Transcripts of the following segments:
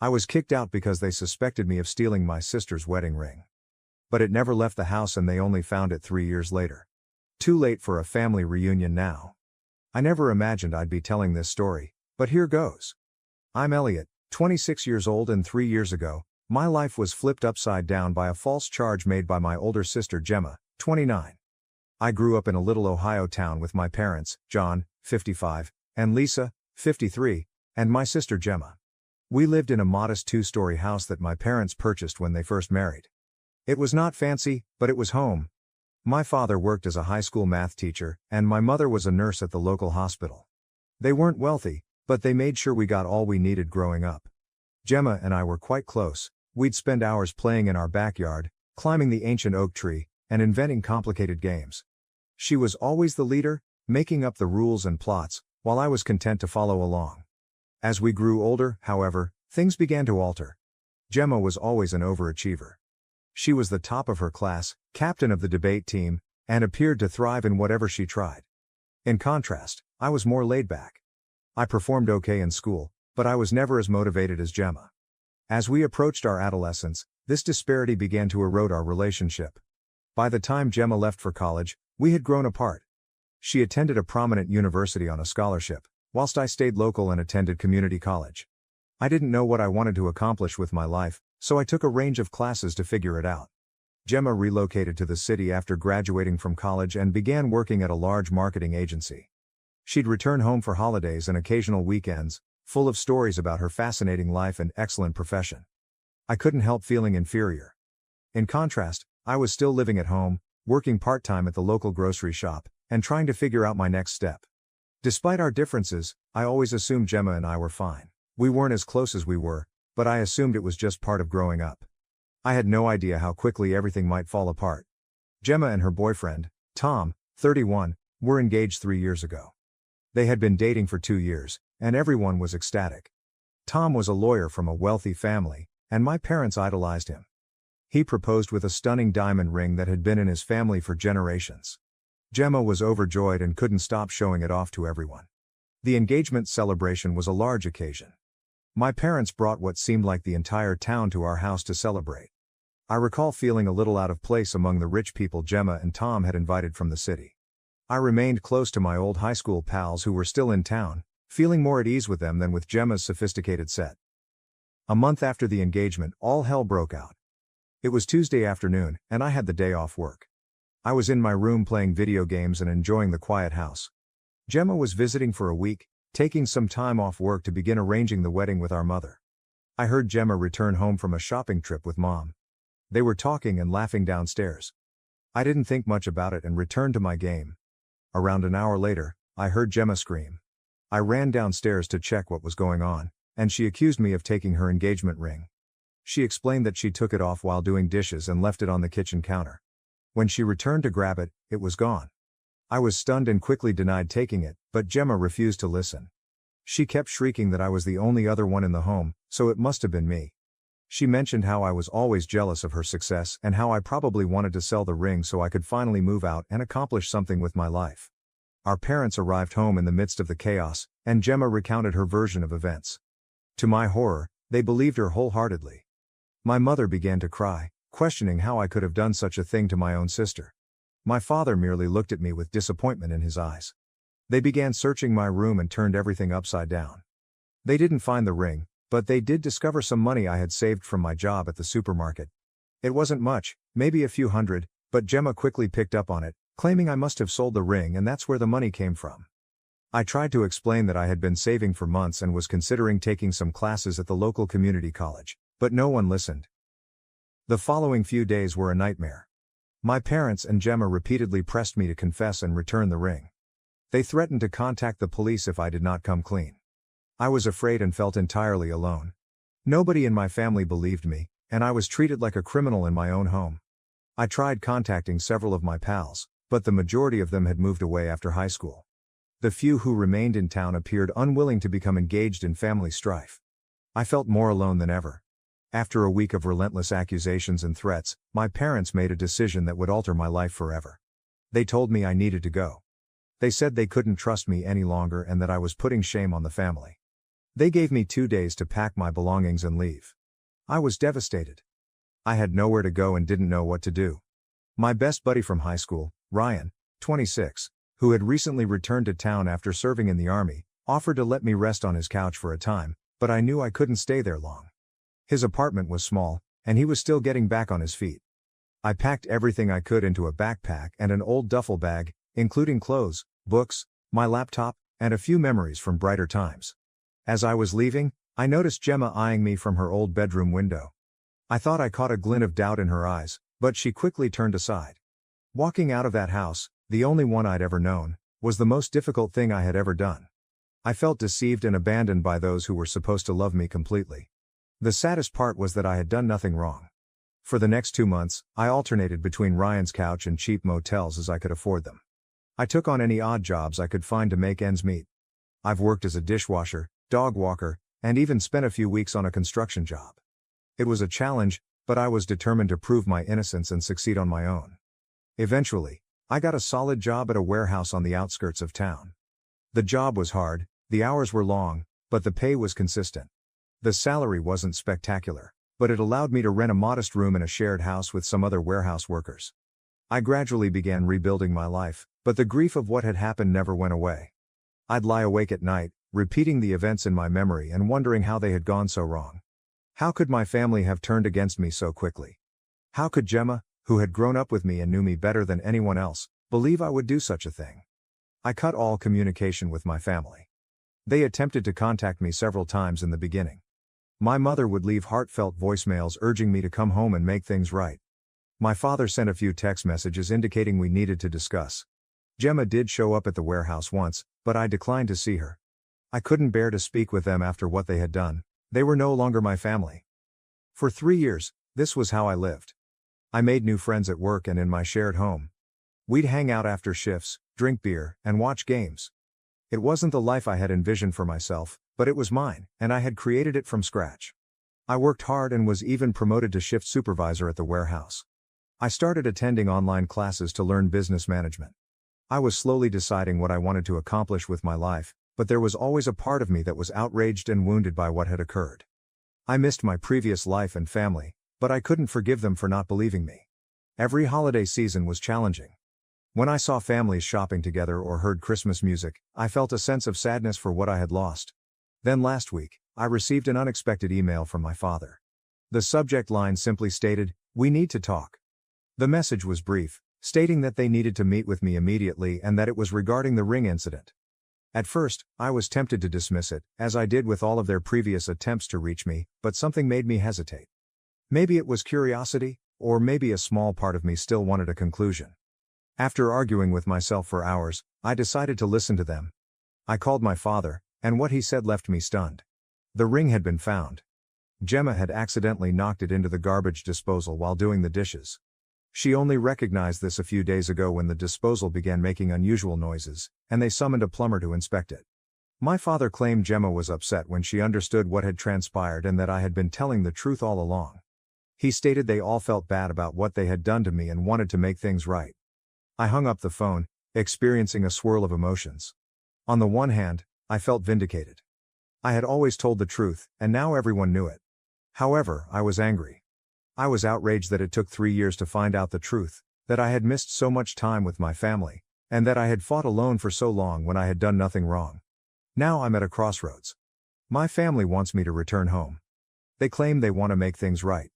I was kicked out because they suspected me of stealing my sister's wedding ring. But it never left the house and they only found it 3 years later. Too late for a family reunion now. I never imagined I'd be telling this story, but here goes. I'm Elliot, 26 years old, and 3 years ago, my life was flipped upside down by a false charge made by my older sister Gemma, 29. I grew up in a little Ohio town with my parents, John, 55, and Lisa, 53, and my sister Gemma. We lived in a modest 2-story house that my parents purchased when they first married. It was not fancy, but it was home. My father worked as a high school math teacher, and my mother was a nurse at the local hospital. They weren't wealthy, but they made sure we got all we needed growing up. Gemma and I were quite close. We'd spend hours playing in our backyard, climbing the ancient oak tree, and inventing complicated games. She was always the leader, making up the rules and plots, while I was content to follow along. As we grew older, however, things began to alter. Gemma was always an overachiever. She was the top of her class, captain of the debate team, and appeared to thrive in whatever she tried. In contrast, I was more laid back. I performed okay in school, but I was never as motivated as Gemma. As we approached our adolescence, this disparity began to erode our relationship. By the time Gemma left for college, we had grown apart. She attended a prominent university on a scholarship, whilst I stayed local and attended community college. I didn't know what I wanted to accomplish with my life, so I took a range of classes to figure it out. Gemma relocated to the city after graduating from college and began working at a large marketing agency. She'd return home for holidays and occasional weekends, full of stories about her fascinating life and excellent profession. I couldn't help feeling inferior. In contrast, I was still living at home, working part-time at the local grocery shop, and trying to figure out my next step. Despite our differences, I always assumed Gemma and I were fine. We weren't as close as we were, but I assumed it was just part of growing up. I had no idea how quickly everything might fall apart. Gemma and her boyfriend, Tom, 31, were engaged 3 years ago. They had been dating for 2 years, and everyone was ecstatic. Tom was a lawyer from a wealthy family, and my parents idolized him. He proposed with a stunning diamond ring that had been in his family for generations. Gemma was overjoyed and couldn't stop showing it off to everyone. The engagement celebration was a large occasion. My parents brought what seemed like the entire town to our house to celebrate. I recall feeling a little out of place among the rich people Gemma and Tom had invited from the city. I remained close to my old high school pals who were still in town, feeling more at ease with them than with Gemma's sophisticated set. A month after the engagement, all hell broke out. It was Tuesday afternoon, and I had the day off work. I was in my room playing video games and enjoying the quiet house. Gemma was visiting for a week, taking some time off work to begin arranging the wedding with our mother. I heard Gemma return home from a shopping trip with Mom. They were talking and laughing downstairs. I didn't think much about it and returned to my game. Around an hour later, I heard Gemma scream. I ran downstairs to check what was going on, and she accused me of taking her engagement ring. She explained that she took it off while doing dishes and left it on the kitchen counter. When she returned to grab it, it was gone. I was stunned and quickly denied taking it, but Gemma refused to listen. She kept shrieking that I was the only other one in the home, so it must have been me. She mentioned how I was always jealous of her success and how I probably wanted to sell the ring so I could finally move out and accomplish something with my life. Our parents arrived home in the midst of the chaos, and Gemma recounted her version of events. To my horror, they believed her wholeheartedly. My mother began to cry, questioning how I could have done such a thing to my own sister. My father merely looked at me with disappointment in his eyes. They began searching my room and turned everything upside down. They didn't find the ring, but they did discover some money I had saved from my job at the supermarket. It wasn't much, maybe a few hundred, but Gemma quickly picked up on it, claiming I must have sold the ring and that's where the money came from. I tried to explain that I had been saving for months and was considering taking some classes at the local community college, but no one listened. The following few days were a nightmare. My parents and Gemma repeatedly pressed me to confess and return the ring. They threatened to contact the police if I did not come clean. I was afraid and felt entirely alone. Nobody in my family believed me, and I was treated like a criminal in my own home. I tried contacting several of my pals, but the majority of them had moved away after high school. The few who remained in town appeared unwilling to become engaged in family strife. I felt more alone than ever. After a week of relentless accusations and threats, my parents made a decision that would alter my life forever. They told me I needed to go. They said they couldn't trust me any longer and that I was putting shame on the family. They gave me 2 days to pack my belongings and leave. I was devastated. I had nowhere to go and didn't know what to do. My best buddy from high school, Ryan, 26, who had recently returned to town after serving in the army, offered to let me rest on his couch for a time, but I knew I couldn't stay there long. His apartment was small, and he was still getting back on his feet. I packed everything I could into a backpack and an old duffel bag, including clothes, books, my laptop, and a few memories from brighter times. As I was leaving, I noticed Gemma eyeing me from her old bedroom window. I thought I caught a glint of doubt in her eyes, but she quickly turned aside. Walking out of that house, the only one I'd ever known, was the most difficult thing I had ever done. I felt deceived and abandoned by those who were supposed to love me completely. The saddest part was that I had done nothing wrong. For the next 2 months, I alternated between Ryan's couch and cheap motels as I could afford them. I took on any odd jobs I could find to make ends meet. I've worked as a dishwasher, dog walker, and even spent a few weeks on a construction job. It was a challenge, but I was determined to prove my innocence and succeed on my own. Eventually, I got a solid job at a warehouse on the outskirts of town. The job was hard, the hours were long, but the pay was consistent. The salary wasn't spectacular, but it allowed me to rent a modest room in a shared house with some other warehouse workers. I gradually began rebuilding my life, but the grief of what had happened never went away. I'd lie awake at night, repeating the events in my memory and wondering how they had gone so wrong. How could my family have turned against me so quickly? How could Gemma, who had grown up with me and knew me better than anyone else, believe I would do such a thing? I cut all communication with my family. They attempted to contact me several times in the beginning. My mother would leave heartfelt voicemails urging me to come home and make things right. My father sent a few text messages indicating we needed to discuss. Gemma did show up at the warehouse once, but I declined to see her. I couldn't bear to speak with them after what they had done. They were no longer my family. For 3 years, this was how I lived. I made new friends at work and in my shared home. We'd hang out after shifts, drink beer, and watch games. It wasn't the life I had envisioned for myself, but it was mine, and I had created it from scratch. I worked hard and was even promoted to shift supervisor at the warehouse. I started attending online classes to learn business management. I was slowly deciding what I wanted to accomplish with my life, but there was always a part of me that was outraged and wounded by what had occurred. I missed my previous life and family, but I couldn't forgive them for not believing me. Every holiday season was challenging. When I saw families shopping together or heard Christmas music, I felt a sense of sadness for what I had lost. Then last week, I received an unexpected email from my father. The subject line simply stated, "We need to talk." The message was brief, stating that they needed to meet with me immediately and that it was regarding the ring incident. At first, I was tempted to dismiss it, as I did with all of their previous attempts to reach me, but something made me hesitate. Maybe it was curiosity, or maybe a small part of me still wanted a conclusion. After arguing with myself for hours, I decided to listen to them. I called my father, and what he said left me stunned. The ring had been found. Gemma had accidentally knocked it into the garbage disposal while doing the dishes. She only recognized this a few days ago when the disposal began making unusual noises, and they summoned a plumber to inspect it. My father claimed Gemma was upset when she understood what had transpired and that I had been telling the truth all along. He stated they all felt bad about what they had done to me and wanted to make things right. I hung up the phone, experiencing a swirl of emotions. On the one hand, I felt vindicated. I had always told the truth, and now everyone knew it. However, I was angry. I was outraged that it took 3 years to find out the truth, that I had missed so much time with my family, and that I had fought alone for so long when I had done nothing wrong. Now I'm at a crossroads. My family wants me to return home. They claim they want to make things right.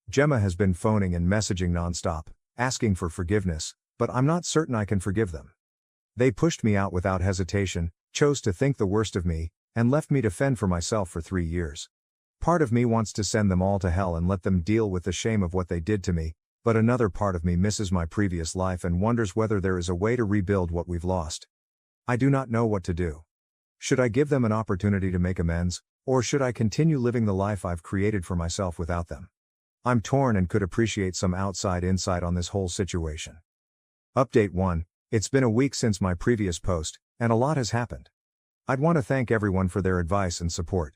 Gemma has been phoning and messaging nonstop, asking for forgiveness, but I'm not certain I can forgive them. They pushed me out without hesitation, chose to think the worst of me, and left me to fend for myself for 3 years. Part of me wants to send them all to hell and let them deal with the shame of what they did to me, but another part of me misses my previous life and wonders whether there is a way to rebuild what we've lost. I do not know what to do. Should I give them an opportunity to make amends, or should I continue living the life I've created for myself without them? I'm torn and could appreciate some outside insight on this whole situation. Update 1. It's been a week since my previous post, and a lot has happened. I'd want to thank everyone for their advice and support.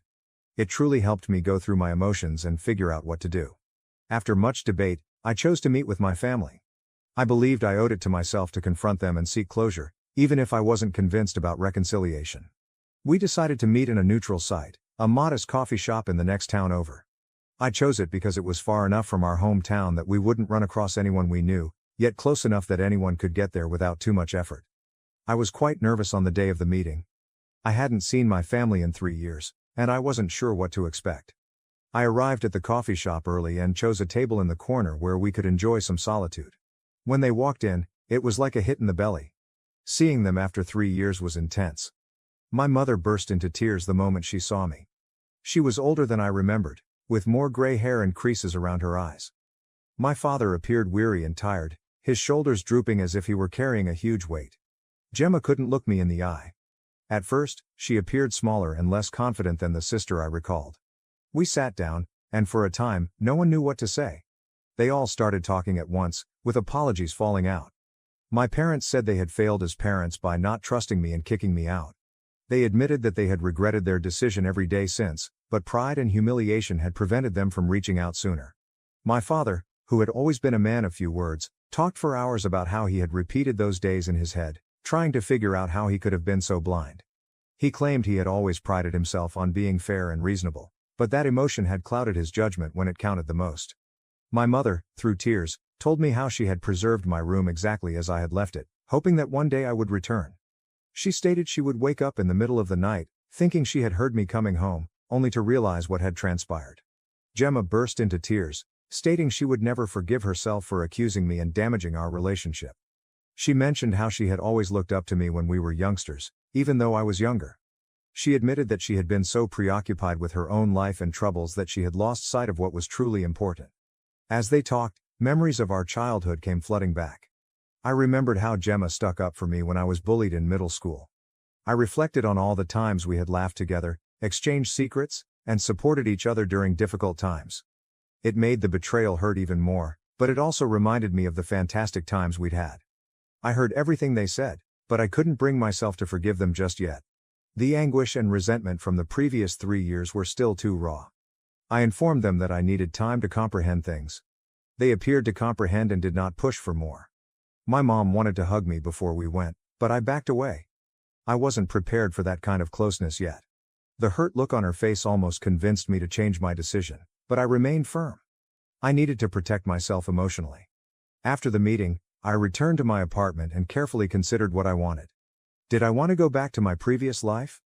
It truly helped me go through my emotions and figure out what to do. After much debate, I chose to meet with my family. I believed I owed it to myself to confront them and seek closure, even if I wasn't convinced about reconciliation. We decided to meet in a neutral site, A modest coffee shop in the next town over. I chose it because it was far enough from our hometown that we wouldn't run across anyone we knew, yet close enough that anyone could get there without too much effort. I was quite nervous on the day of the meeting. I hadn't seen my family in 3 years, and I wasn't sure what to expect. I arrived at the coffee shop early and chose a table in the corner where we could enjoy some solitude. When they walked in, it was like a hit in the belly. Seeing them after 3 years was intense. My mother burst into tears the moment she saw me. She was older than I remembered, with more gray hair and creases around her eyes. My father appeared weary and tired, his shoulders drooping as if he were carrying a huge weight. Gemma couldn't look me in the eye. At first, she appeared smaller and less confident than the sister I recalled. We sat down, and for a time, no one knew what to say. They all started talking at once, with apologies falling out. My parents said they had failed as parents by not trusting me and kicking me out. They admitted that they had regretted their decision every day since, but pride and humiliation had prevented them from reaching out sooner. My father, who had always been a man of few words, talked for hours about how he had repeated those days in his head, trying to figure out how he could have been so blind. He claimed he had always prided himself on being fair and reasonable, but that emotion had clouded his judgment when it counted the most. My mother, through tears, told me how she had preserved my room exactly as I had left it, hoping that one day I would return. She stated she would wake up in the middle of the night, thinking she had heard me coming home, only to realize what had transpired. Gemma burst into tears, stating she would never forgive herself for accusing me and damaging our relationship. She mentioned how she had always looked up to me when we were youngsters, even though I was younger. She admitted that she had been so preoccupied with her own life and troubles that she had lost sight of what was truly important. As they talked, memories of our childhood came flooding back. I remembered how Gemma stuck up for me when I was bullied in middle school. I reflected on all the times we had laughed together, exchanged secrets, and supported each other during difficult times. It made the betrayal hurt even more, but it also reminded me of the fantastic times we'd had. I heard everything they said, but I couldn't bring myself to forgive them just yet. The anguish and resentment from the previous 3 years were still too raw. I informed them that I needed time to comprehend things. They appeared to comprehend and did not push for more. My mom wanted to hug me before we went, but I backed away. I wasn't prepared for that kind of closeness yet. The hurt look on her face almost convinced me to change my decision, but I remained firm. I needed to protect myself emotionally. After the meeting, I returned to my apartment and carefully considered what I wanted. Did I want to go back to my previous life?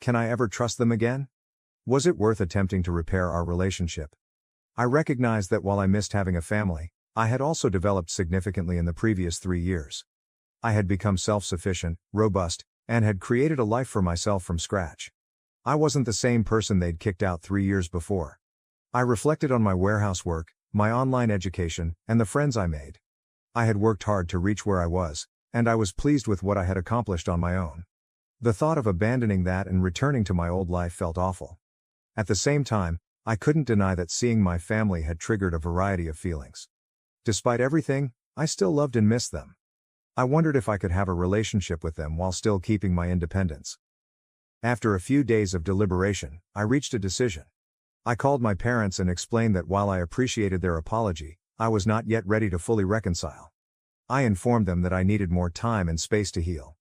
Can I ever trust them again? Was it worth attempting to repair our relationship? I recognized that while I missed having a family, I had also developed significantly in the previous 3 years. I had become self-sufficient, robust, and had created a life for myself from scratch. I wasn't the same person they'd kicked out 3 years before. I reflected on my warehouse work, my online education, and the friends I made. I had worked hard to reach where I was, and I was pleased with what I had accomplished on my own. The thought of abandoning that and returning to my old life felt awful. At the same time, I couldn't deny that seeing my family had triggered a variety of feelings. Despite everything, I still loved and missed them. I wondered if I could have a relationship with them while still keeping my independence. After a few days of deliberation, I reached a decision. I called my parents and explained that while I appreciated their apology, I was not yet ready to fully reconcile. I informed them that I needed more time and space to heal.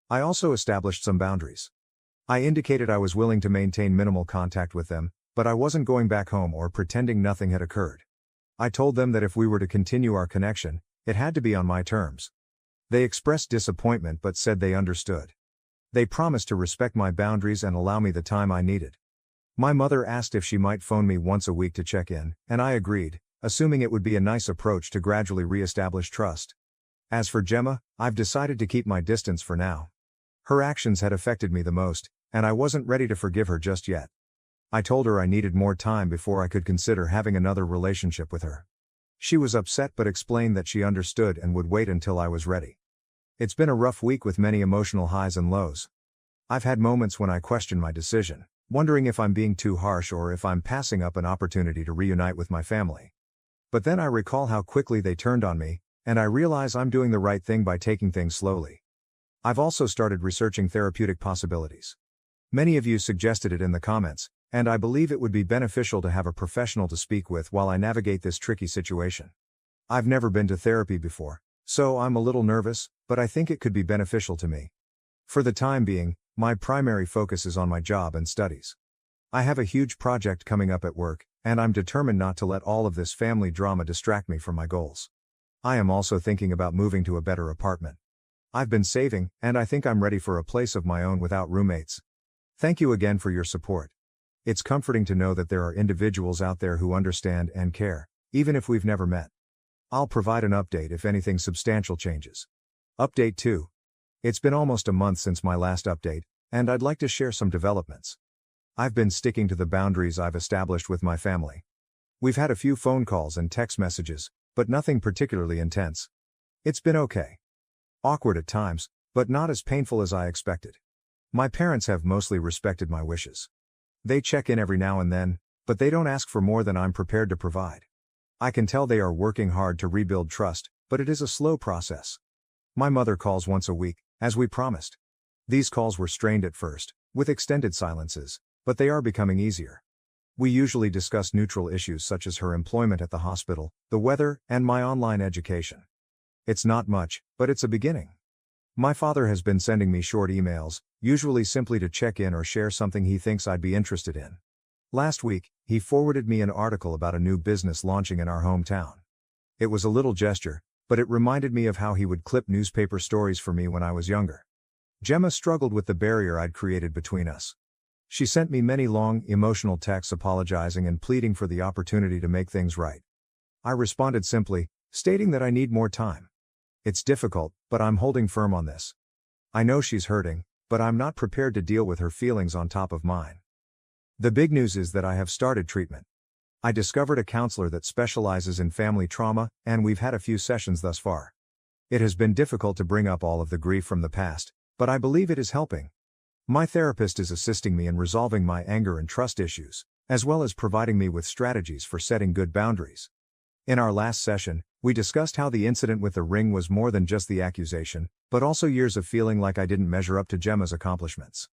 I also established some boundaries. I indicated I was willing to maintain minimal contact with them, but I wasn't going back home or pretending nothing had occurred. I told them that if we were to continue our connection, it had to be on my terms. They expressed disappointment but said they understood. They promised to respect my boundaries and allow me the time I needed. My mother asked if she might phone me once a week to check in, and I agreed, assuming it would be a nice approach to gradually re-establish trust. As for Gemma, I've decided to keep my distance for now. Her actions had affected me the most, and I wasn't ready to forgive her just yet. I told her I needed more time before I could consider having another relationship with her. She was upset but explained that she understood and would wait until I was ready. It's been a rough week with many emotional highs and lows. I've had moments when I question my decision, wondering if I'm being too harsh or if I'm passing up an opportunity to reunite with my family. But then I recall how quickly they turned on me, and I realize I'm doing the right thing by taking things slowly. I've also started researching therapeutic possibilities. Many of you suggested it in the comments, and I believe it would be beneficial to have a professional to speak with while I navigate this tricky situation. I've never been to therapy before, so I'm a little nervous, but I think it could be beneficial to me. For the time being, my primary focus is on my job and studies. I have a huge project coming up at work, and I'm determined not to let all of this family drama distract me from my goals. I am also thinking about moving to a better apartment. I've been saving, and I think I'm ready for a place of my own without roommates. Thank you again for your support. It's comforting to know that there are individuals out there who understand and care, even if we've never met. I'll provide an update if anything substantial changes. Update 2. It's been almost a month since my last update, and I'd like to share some developments. I've been sticking to the boundaries I've established with my family. We've had a few phone calls and text messages, but nothing particularly intense. It's been okay. Awkward at times, but not as painful as I expected. My parents have mostly respected my wishes. They check in every now and then, but they don't ask for more than I'm prepared to provide. I can tell they are working hard to rebuild trust, but it is a slow process. My mother calls once a week, as we promised. These calls were strained at first, with extended silences, but they are becoming easier. We usually discuss neutral issues such as her employment at the hospital, the weather, and my online education. It's not much, but it's a beginning. My father has been sending me short emails, usually simply to check in or share something he thinks I'd be interested in. Last week, he forwarded me an article about a new business launching in our hometown. It was a little gesture, but it reminded me of how he would clip newspaper stories for me when I was younger. Gemma struggled with the barrier I'd created between us. She sent me many long, emotional texts apologizing and pleading for the opportunity to make things right. I responded simply, stating that I need more time. It's difficult, but I'm holding firm on this. I know she's hurting, but I'm not prepared to deal with her feelings on top of mine. The big news is that I have started treatment. I discovered a counselor that specializes in family trauma, and we've had a few sessions thus far. It has been difficult to bring up all of the grief from the past, but I believe it is helping. My therapist is assisting me in resolving my anger and trust issues, as well as providing me with strategies for setting good boundaries. In our last session, we discussed how the incident with the ring was more than just the accusation, but also years of feeling like I didn't measure up to Gemma's accomplishments.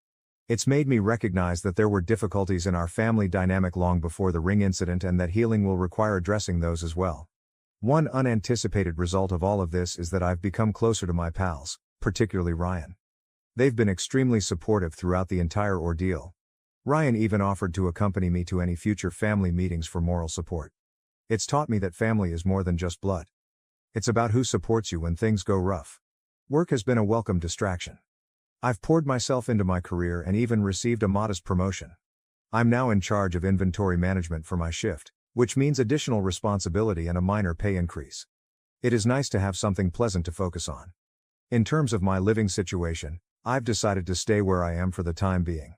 It's made me recognize that there were difficulties in our family dynamic long before the ring incident and that healing will require addressing those as well. One unanticipated result of all of this is that I've become closer to my pals, particularly Ryan. They've been extremely supportive throughout the entire ordeal. Ryan even offered to accompany me to any future family meetings for moral support. It's taught me that family is more than just blood. It's about who supports you when things go rough. Work has been a welcome distraction. I've poured myself into my career and even received a modest promotion. I'm now in charge of inventory management for my shift, which means additional responsibility and a minor pay increase. It is nice to have something pleasant to focus on. In terms of my living situation, I've decided to stay where I am for the time being.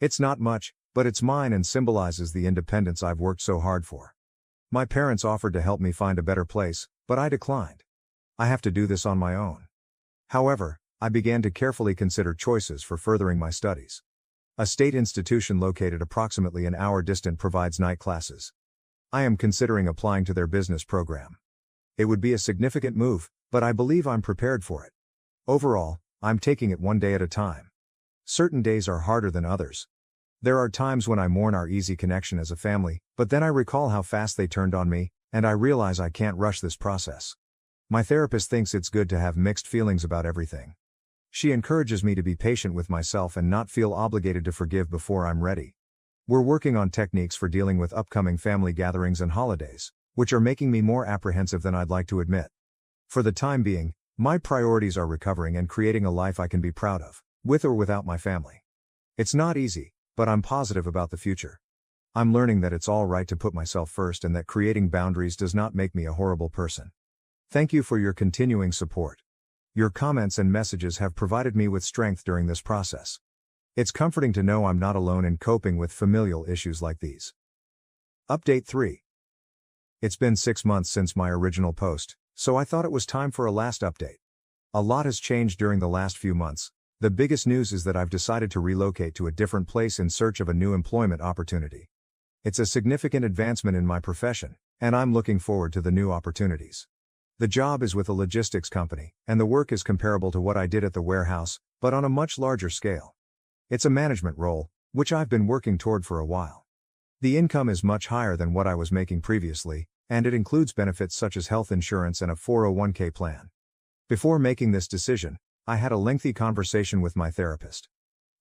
It's not much, but it's mine and symbolizes the independence I've worked so hard for. My parents offered to help me find a better place, but I declined. I have to do this on my own. However, I began to carefully consider choices for furthering my studies. A state institution located approximately an hour distant provides night classes. I am considering applying to their business program. It would be a significant move, but I believe I'm prepared for it. Overall, I'm taking it one day at a time. Certain days are harder than others. There are times when I mourn our easy connection as a family, but then I recall how fast they turned on me, and I realize I can't rush this process. My therapist thinks it's good to have mixed feelings about everything. She encourages me to be patient with myself and not feel obligated to forgive before I'm ready. We're working on techniques for dealing with upcoming family gatherings and holidays, which are making me more apprehensive than I'd like to admit. For the time being, my priorities are recovering and creating a life I can be proud of, with or without my family. It's not easy, but I'm positive about the future. I'm learning that it's all right to put myself first and that creating boundaries does not make me a horrible person. Thank you for your continuing support. Your comments and messages have provided me with strength during this process. It's comforting to know I'm not alone in coping with familial issues like these. Update 3. It's been 6 months since my original post, so I thought it was time for a last update. A lot has changed during the last few months. The biggest news is that I've decided to relocate to a different place in search of a new employment opportunity. It's a significant advancement in my profession, and I'm looking forward to the new opportunities. The job is with a logistics company, and the work is comparable to what I did at the warehouse, but on a much larger scale. It's a management role, which I've been working toward for a while. The income is much higher than what I was making previously, and it includes benefits such as health insurance and a 401k plan. Before making this decision, I had a lengthy conversation with my therapist.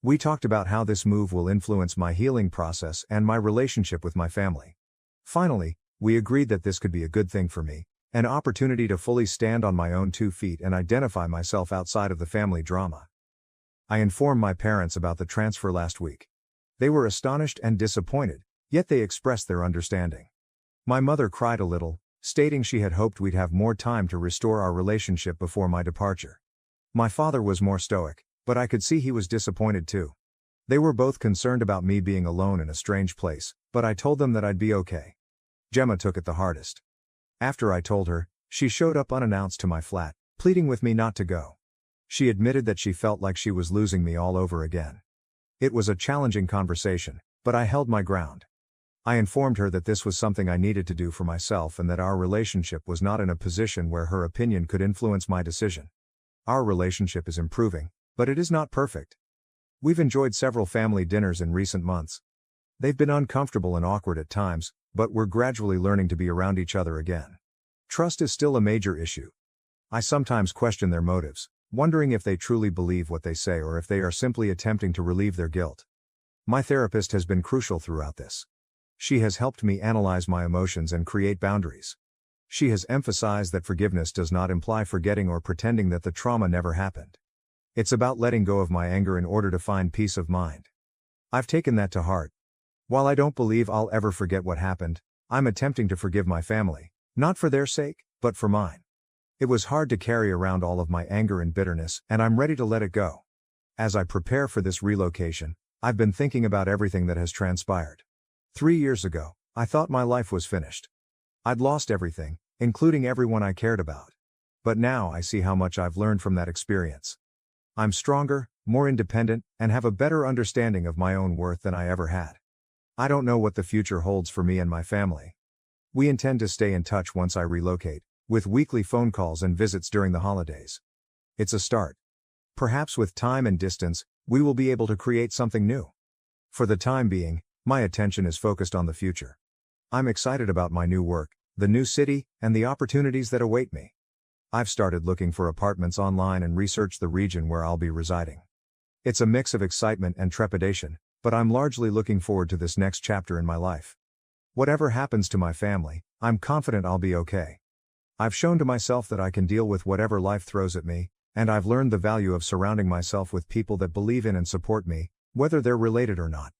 We talked about how this move will influence my healing process and my relationship with my family. Finally, we agreed that this could be a good thing for me, an opportunity to fully stand on my own 2 feet and identify myself outside of the family drama. I informed my parents about the transfer last week. They were astonished and disappointed, yet they expressed their understanding. My mother cried a little, stating she had hoped we'd have more time to restore our relationship before my departure. My father was more stoic, but I could see he was disappointed too. They were both concerned about me being alone in a strange place, but I told them that I'd be okay. Gemma took it the hardest. After I told her, she showed up unannounced to my flat, pleading with me not to go. She admitted that she felt like she was losing me all over again. It was a challenging conversation, but I held my ground. I informed her that this was something I needed to do for myself and that our relationship was not in a position where her opinion could influence my decision. Our relationship is improving, but it is not perfect. We've enjoyed several family dinners in recent months. They've been uncomfortable and awkward at times, but we're gradually learning to be around each other again. Trust is still a major issue. I sometimes question their motives, wondering if they truly believe what they say or if they are simply attempting to relieve their guilt. My therapist has been crucial throughout this. She has helped me analyze my emotions and create boundaries. She has emphasized that forgiveness does not imply forgetting or pretending that the trauma never happened. It's about letting go of my anger in order to find peace of mind. I've taken that to heart. While I don't believe I'll ever forget what happened, I'm attempting to forgive my family, not for their sake, but for mine. It was hard to carry around all of my anger and bitterness, and I'm ready to let it go. As I prepare for this relocation, I've been thinking about everything that has transpired. 3 years ago, I thought my life was finished. I'd lost everything, including everyone I cared about. But now I see how much I've learned from that experience. I'm stronger, more independent, and have a better understanding of my own worth than I ever had. I don't know what the future holds for me and my family. We intend to stay in touch once I relocate, with weekly phone calls and visits during the holidays. It's a start. Perhaps with time and distance, we will be able to create something new. For the time being, my attention is focused on the future. I'm excited about my new work, the new city, and the opportunities that await me. I've started looking for apartments online and researched the region where I'll be residing. It's a mix of excitement and trepidation, but I'm largely looking forward to this next chapter in my life. Whatever happens to my family, I'm confident I'll be okay. I've shown to myself that I can deal with whatever life throws at me, and I've learned the value of surrounding myself with people that believe in and support me, whether they're related or not.